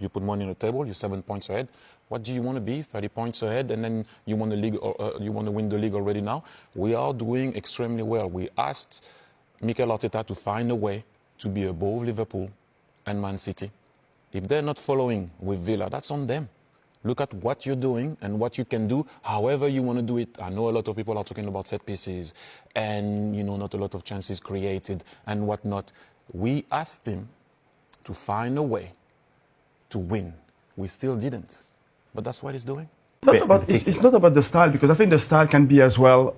You put money on the table. You're 7 points ahead. What do you want to be? 30 points ahead, and then you want the league. You want to win the league already now. We are doing extremely well. We asked Mikel Arteta to find a way to be above Liverpool and Man City. If they're not following with Villa, that's on them. Look at what you're doing and what you can do, however you want to do it. I know a lot of people are talking about set pieces and, not a lot of chances created and whatnot. We asked him to find a way to win. We still didn't. But that's what he's doing. It's not about the style, because I think the style can be as well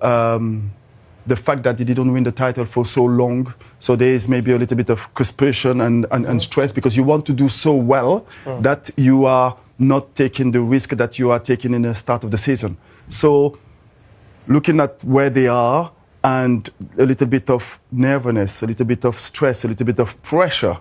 the fact that he didn't win the title for so long. So there is maybe a little bit of frustration and stress, because you want to do so well that you are not taking the risk that you are taking in the start of the season. So looking at where they are and a little bit of nervousness, a little bit of stress, a little bit of pressure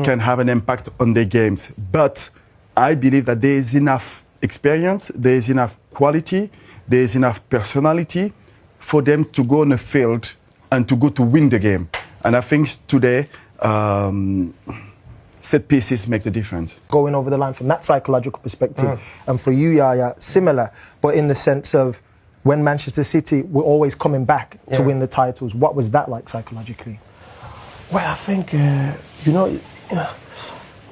can have an impact on their games. But I believe that there is enough experience, there is enough quality, there is enough personality for them to go on the field and to go to win the game. And I think today, set pieces make the difference. Going over the line from that psychological perspective, and for you, Yaya, similar, but in the sense of when Manchester City were always coming back to win the titles, what was that like psychologically? Well, I think,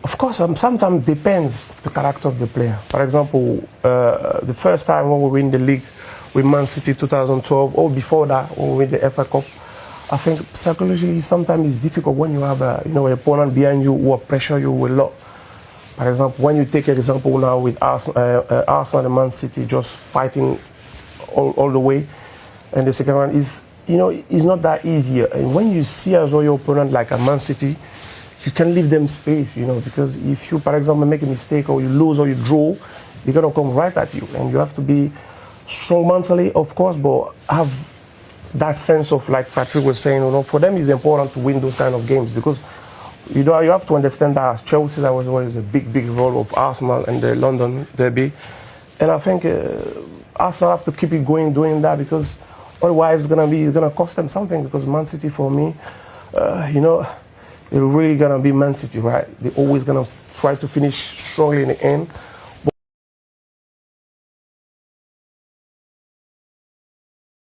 of course, sometimes depends the character of the player. For example, the first time when we win the league with Man City 2012, or before that, when we win the FA Cup, I think psychologically sometimes it's difficult when you have an opponent behind you who will pressure you a lot. For example, when you take an example now with Arsenal and Man City just fighting all the way, and the second one is, it's not that easy. And when you see as well your opponent like a Man City, you can leave them space, because if you, for example, make a mistake or you lose or you draw, they're gonna come right at you, and you have to be strong mentally, of course, but have that sense of, like Patrick was saying, for them it's important to win those kind of games, because you have to understand that as Chelsea, that was always a big role of Arsenal and the London derby, and I think Arsenal have to keep it going doing that, because otherwise it's gonna cost them something. Because Man City, for me, they're really gonna be Man City, right? They're always gonna try to finish strongly in the end.